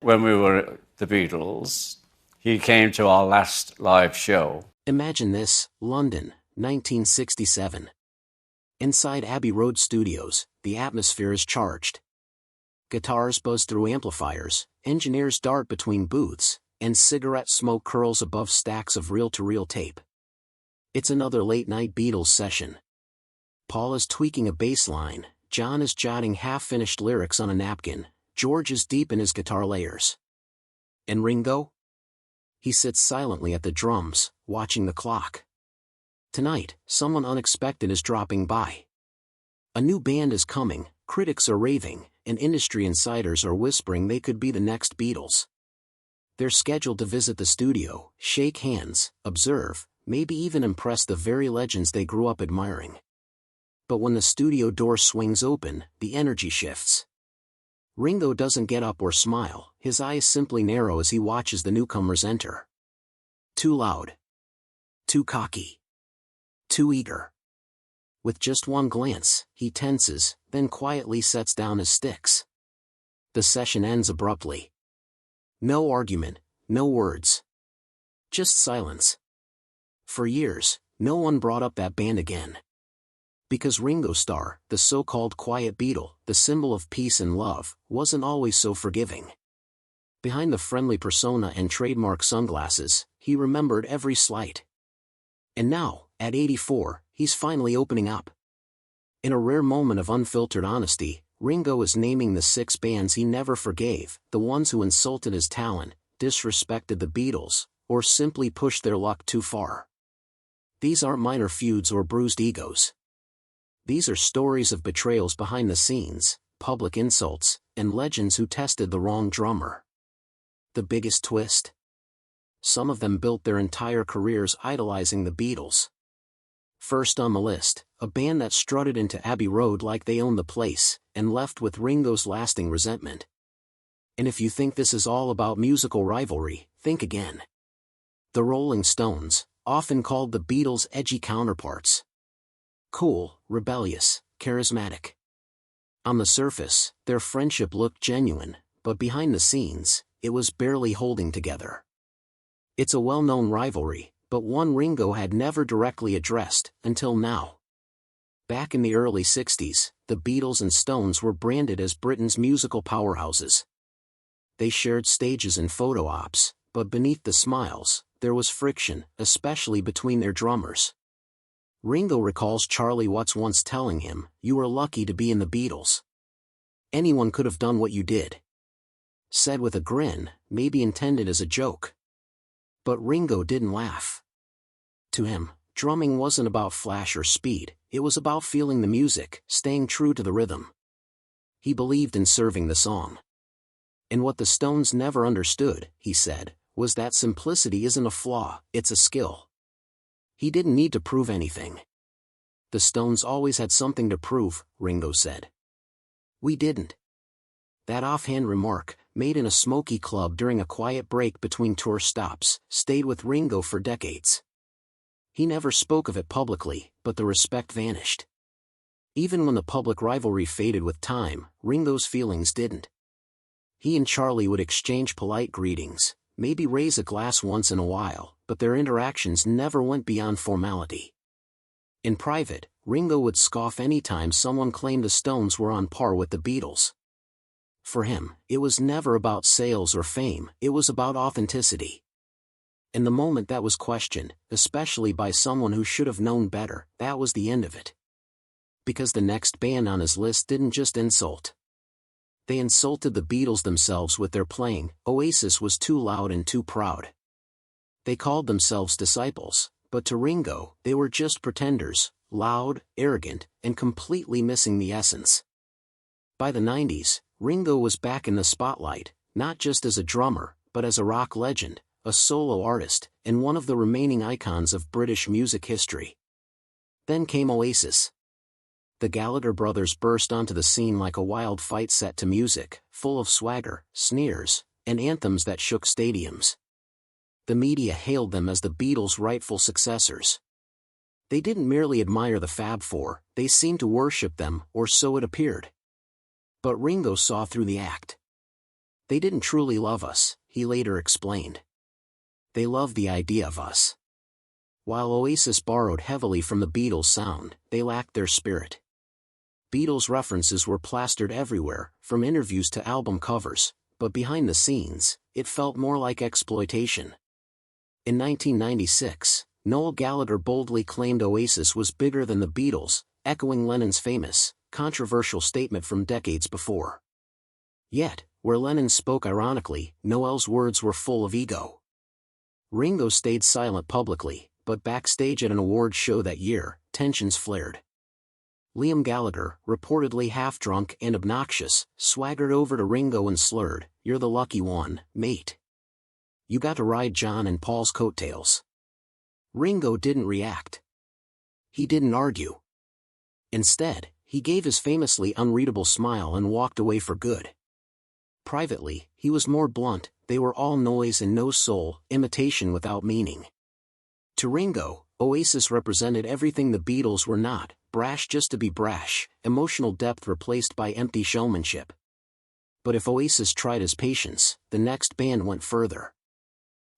When we were at the Beatles, he came to our last live show. Imagine this, London, 1967. Inside Abbey Road Studios, the atmosphere is charged. Guitars buzz through amplifiers, engineers dart between booths, and cigarette smoke curls above stacks of reel-to-reel tape. It's another late-night Beatles session. Paul is tweaking a bass line, John is jotting half-finished lyrics on a napkin, George is deep in his guitar layers. And Ringo? He sits silently at the drums, watching the clock. Tonight, someone unexpected is dropping by. A new band is coming, critics are raving, and industry insiders are whispering they could be the next Beatles. They're scheduled to visit the studio, shake hands, observe, maybe even impress the very legends they grew up admiring. But when the studio door swings open, the energy shifts. Ringo doesn't get up or smile, his eyes simply narrow as he watches the newcomers enter. Too loud. Too cocky. Too eager. With just one glance, he tenses, then quietly sets down his sticks. The session ends abruptly. No argument, no words. Just silence. For years, no one brought up that band again. Because Ringo Starr, the so-called quiet Beatle, the symbol of peace and love, wasn't always so forgiving. Behind the friendly persona and trademark sunglasses, he remembered every slight. And now, at 84, he's finally opening up. In a rare moment of unfiltered honesty, Ringo is naming the 6 bands he never forgave, the ones who insulted his talent, disrespected the Beatles, or simply pushed their luck too far. These aren't minor feuds or bruised egos. These are stories of betrayals behind the scenes, public insults, and legends who tested the wrong drummer. The biggest twist? Some of them built their entire careers idolizing the Beatles. First on the list, a band that strutted into Abbey Road like they owned the place, and left with Ringo's lasting resentment. And if you think this is all about musical rivalry, think again. The Rolling Stones, often called the Beatles' edgy counterparts. Cool, rebellious, charismatic. On the surface, their friendship looked genuine, but behind the scenes, it was barely holding together. It's a well-known rivalry, but one Ringo had never directly addressed, until now. Back in the early 60s, the Beatles and Stones were branded as Britain's musical powerhouses. They shared stages and photo ops, but beneath the smiles, there was friction, especially between their drummers. Ringo recalls Charlie Watts once telling him, "You were lucky to be in the Beatles. Anyone could have done what you did." Said with a grin, maybe intended as a joke. But Ringo didn't laugh. To him, drumming wasn't about flash or speed, it was about feeling the music, staying true to the rhythm. He believed in serving the song. And what the Stones never understood, he said, was that simplicity isn't a flaw, it's a skill. He didn't need to prove anything. The Stones always had something to prove, Ringo said. We didn't. That offhand remark, made in a smoky club during a quiet break between tour stops, stayed with Ringo for decades. He never spoke of it publicly, but the respect vanished. Even when the public rivalry faded with time, Ringo's feelings didn't. He and Charlie would exchange polite greetings, maybe raise a glass once in a while, but their interactions never went beyond formality. In private, Ringo would scoff any time someone claimed the Stones were on par with the Beatles. For him, it was never about sales or fame, it was about authenticity. And the moment that was questioned, especially by someone who should have known better, that was the end of it. Because the next band on his list didn't just insult. They insulted the Beatles themselves with their playing. Oasis was too loud and too proud. They called themselves disciples, but to Ringo, they were just pretenders, loud, arrogant, and completely missing the essence. By the 90s, Ringo was back in the spotlight, not just as a drummer, but as a rock legend, a solo artist, and one of the remaining icons of British music history. Then came Oasis. The Gallagher brothers burst onto the scene like a wild fight set to music, full of swagger, sneers, and anthems that shook stadiums. The media hailed them as the Beatles' rightful successors. They didn't merely admire the Fab Four, they seemed to worship them, or so it appeared. But Ringo saw through the act. They didn't truly love us, he later explained. They loved the idea of us. While Oasis borrowed heavily from the Beatles' sound, they lacked their spirit. Beatles references were plastered everywhere, from interviews to album covers, but behind the scenes, it felt more like exploitation. In 1996, Noel Gallagher boldly claimed Oasis was bigger than the Beatles, echoing Lennon's famous, controversial statement from decades before. Yet, where Lennon spoke ironically, Noel's words were full of ego. Ringo stayed silent publicly, but backstage at an awards show that year, tensions flared. Liam Gallagher, reportedly half-drunk and obnoxious, swaggered over to Ringo and slurred, "You're the lucky one, mate. You got to ride John and Paul's coattails." Ringo didn't react. He didn't argue. Instead, he gave his famously unreadable smile and walked away for good. Privately, he was more blunt, "They were all noise and no soul, imitation without meaning." To Ringo, Oasis represented everything the Beatles were not, brash just to be brash, emotional depth replaced by empty showmanship. But if Oasis tried his patience, the next band went further.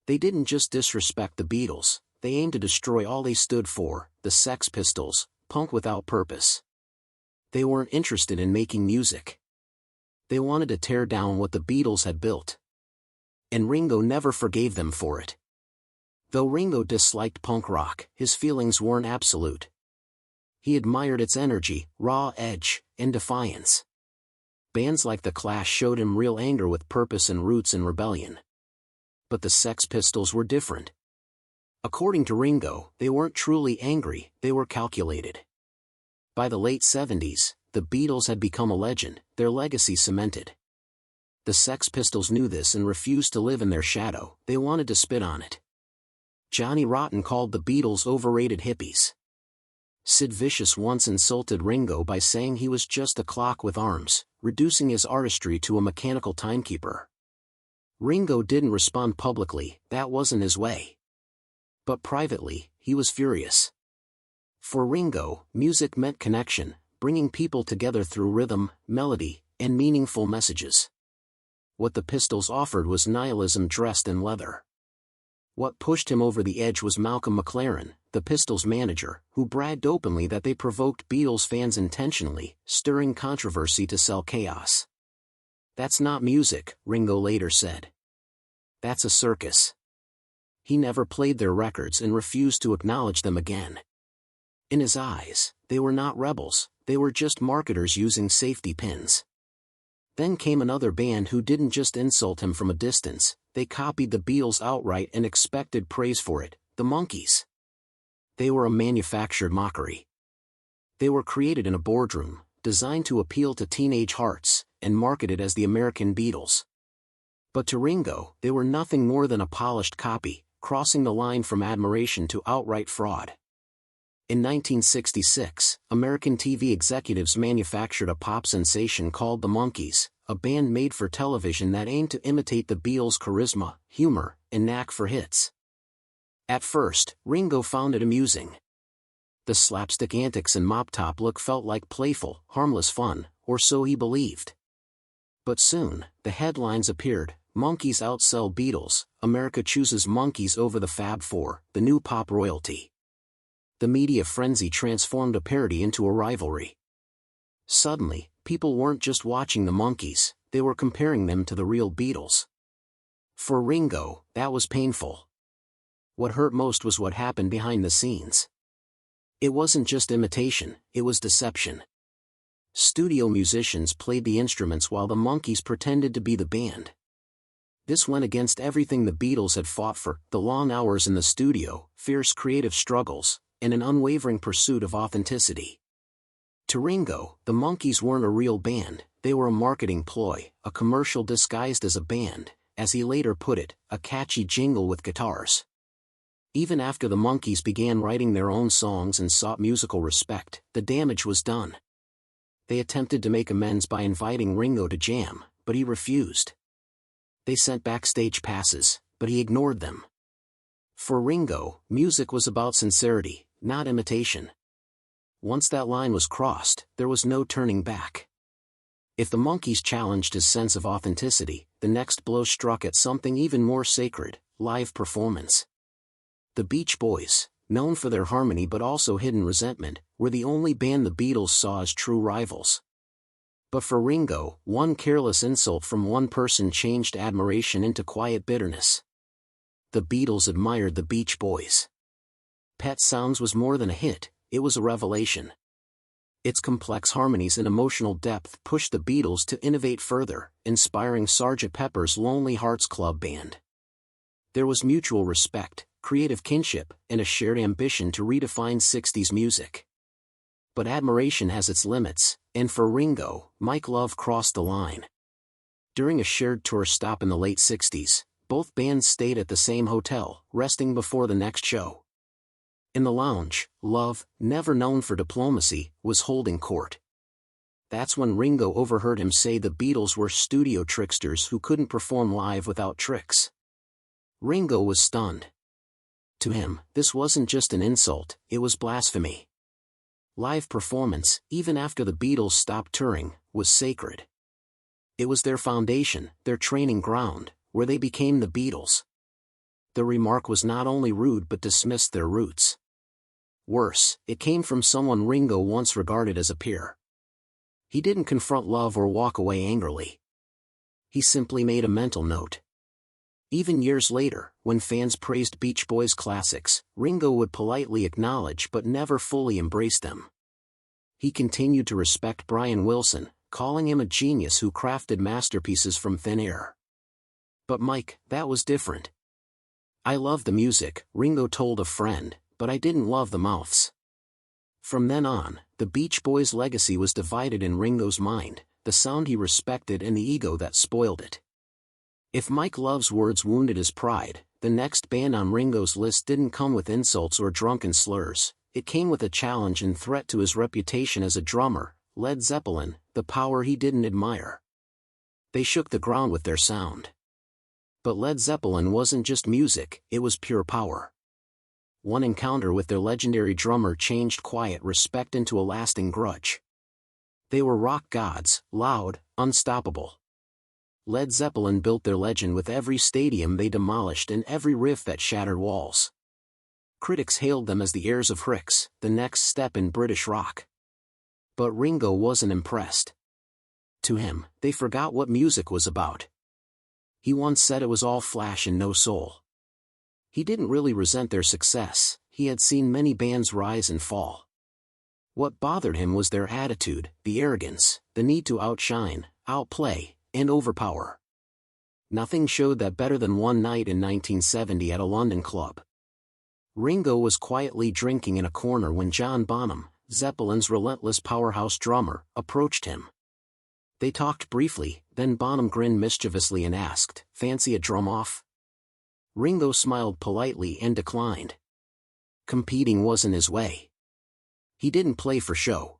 They didn't just disrespect the Beatles, they aimed to destroy all they stood for, the Sex Pistols, punk without purpose. They weren't interested in making music. They wanted to tear down what the Beatles had built. And Ringo never forgave them for it. Though Ringo disliked punk rock, his feelings weren't absolute. He admired its energy, raw edge, and defiance. Bands like The Clash showed him real anger with purpose and roots in rebellion. But the Sex Pistols were different. According to Ringo, they weren't truly angry, they were calculated. By the late 70s, the Beatles had become a legend, their legacy cemented. The Sex Pistols knew this and refused to live in their shadow, they wanted to spit on it. Johnny Rotten called the Beatles overrated hippies. Sid Vicious once insulted Ringo by saying he was just a clock with arms, reducing his artistry to a mechanical timekeeper. Ringo didn't respond publicly, that wasn't his way. But privately, he was furious. For Ringo, music meant connection, bringing people together through rhythm, melody, and meaningful messages. What the Pistols offered was nihilism dressed in leather. What pushed him over the edge was Malcolm McLaren, the Pistols manager, who bragged openly that they provoked Beatles fans intentionally, stirring controversy to sell chaos. "That's not music," Ringo later said. "That's a circus." He never played their records and refused to acknowledge them again. In his eyes, they were not rebels, they were just marketers using safety pins. Then came another band who didn't just insult him from a distance, they copied the Beatles outright and expected praise for it, the Monkees. They were a manufactured mockery. They were created in a boardroom, designed to appeal to teenage hearts, and marketed as the American Beatles. But to Ringo, they were nothing more than a polished copy, crossing the line from admiration to outright fraud. In 1966, American TV executives manufactured a pop sensation called the Monkees, a band made for television that aimed to imitate the Beatles' charisma, humor, and knack for hits. At first, Ringo found it amusing. The slapstick antics and mop-top look felt like playful, harmless fun, or so he believed. But soon, the headlines appeared, "Monkees outsell Beatles, America chooses Monkees over the Fab Four, the new pop royalty." The media frenzy transformed a parody into a rivalry. Suddenly, people weren't just watching the Monkees, they were comparing them to the real Beatles. For Ringo, that was painful. What hurt most was what happened behind the scenes. It wasn't just imitation, it was deception. Studio musicians played the instruments while the Monkees pretended to be the band. This went against everything the Beatles had fought for, the long hours in the studio, fierce creative struggles, and an unwavering pursuit of authenticity. To Ringo, the Monkees weren't a real band, they were a marketing ploy, a commercial disguised as a band, as he later put it, a catchy jingle with guitars. Even after the Monkees began writing their own songs and sought musical respect, the damage was done. They attempted to make amends by inviting Ringo to jam, but he refused. They sent backstage passes, but he ignored them. For Ringo, music was about sincerity, not imitation. Once that line was crossed, there was no turning back. If the Monkees challenged his sense of authenticity, the next blow struck at something even more sacred: live performance. The Beach Boys, known for their harmony but also hidden resentment, were the only band the Beatles saw as true rivals. But for Ringo, one careless insult from one person changed admiration into quiet bitterness. The Beatles admired the Beach Boys. Pet Sounds was more than a hit, it was a revelation. Its complex harmonies and emotional depth pushed the Beatles to innovate further, inspiring Sgt. Pepper's Lonely Hearts Club Band. There was mutual respect, creative kinship, and a shared ambition to redefine 60s music. But admiration has its limits, and for Ringo, Mike Love crossed the line. During a shared tour stop in the late 60s, both bands stayed at the same hotel, resting before the next show. In the lounge, Love, never known for diplomacy, was holding court. That's when Ringo overheard him say the Beatles were studio tricksters who couldn't perform live without tricks. Ringo was stunned. To him, this wasn't just an insult, it was blasphemy. Live performance, even after the Beatles stopped touring, was sacred. It was their foundation, their training ground, where they became the Beatles. The remark was not only rude but dismissed their roots. Worse, it came from someone Ringo once regarded as a peer. He didn't confront Love or walk away angrily. He simply made a mental note. Even years later, when fans praised Beach Boys classics, Ringo would politely acknowledge but never fully embrace them. He continued to respect Brian Wilson, calling him a genius who crafted masterpieces from thin air. But Mike, that was different. I loved the music, Ringo told a friend, but I didn't love the mouths. From then on, the Beach Boys' legacy was divided in Ringo's mind, the sound he respected and the ego that spoiled it. If Mike Love's words wounded his pride, the next band on Ringo's list didn't come with insults or drunken slurs, it came with a challenge and threat to his reputation as a drummer: Led Zeppelin, the power he didn't admire. They shook the ground with their sound. But Led Zeppelin wasn't just music, it was pure power. One encounter with their legendary drummer changed quiet respect into a lasting grudge. They were rock gods, loud, unstoppable. Led Zeppelin built their legend with every stadium they demolished and every riff that shattered walls. Critics hailed them as the heirs of Hrix, the next step in British rock. But Ringo wasn't impressed. To him, they forgot what music was about. He once said it was all flash and no soul. He didn't really resent their success, he had seen many bands rise and fall. What bothered him was their attitude, the arrogance, the need to outshine, outplay, and overpower. Nothing showed that better than one night in 1970 at a London club. Ringo was quietly drinking in a corner when John Bonham, Zeppelin's relentless powerhouse drummer, approached him. They talked briefly, then Bonham grinned mischievously and asked, "Fancy a drum off?" Ringo smiled politely and declined. Competing wasn't his way. He didn't play for show.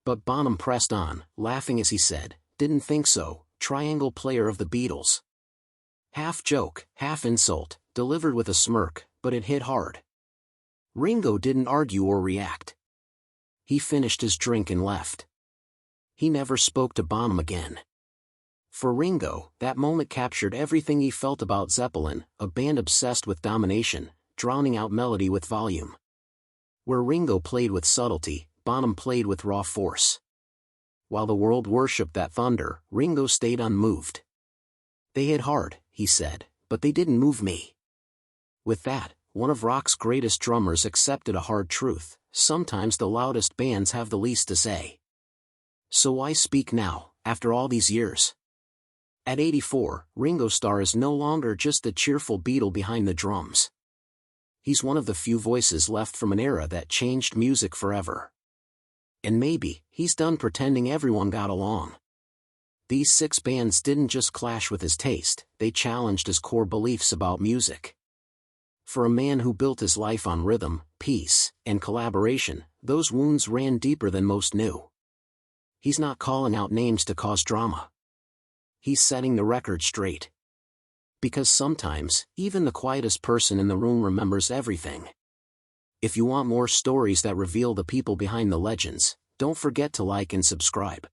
But Bonham pressed on, laughing as he said, "Didn't think so, triangle player of the Beatles." Half joke, half insult, delivered with a smirk, but it hit hard. Ringo didn't argue or react. He finished his drink and left. He never spoke to Bonham again. For Ringo, that moment captured everything he felt about Zeppelin, a band obsessed with domination, drowning out melody with volume. Where Ringo played with subtlety, Bonham played with raw force. While the world worshipped that thunder, Ringo stayed unmoved. "They hit hard," he said, "but they didn't move me." With that, one of rock's greatest drummers accepted a hard truth: sometimes the loudest bands have the least to say. So why speak now, after all these years? At 84, Ringo Starr is no longer just the cheerful Beatle behind the drums. He's one of the few voices left from an era that changed music forever. And maybe, he's done pretending everyone got along. These 6 bands didn't just clash with his taste, they challenged his core beliefs about music. For a man who built his life on rhythm, peace, and collaboration, those wounds ran deeper than most knew. He's not calling out names to cause drama. He's setting the record straight. Because sometimes, even the quietest person in the room remembers everything. If you want more stories that reveal the people behind the legends, don't forget to like and subscribe.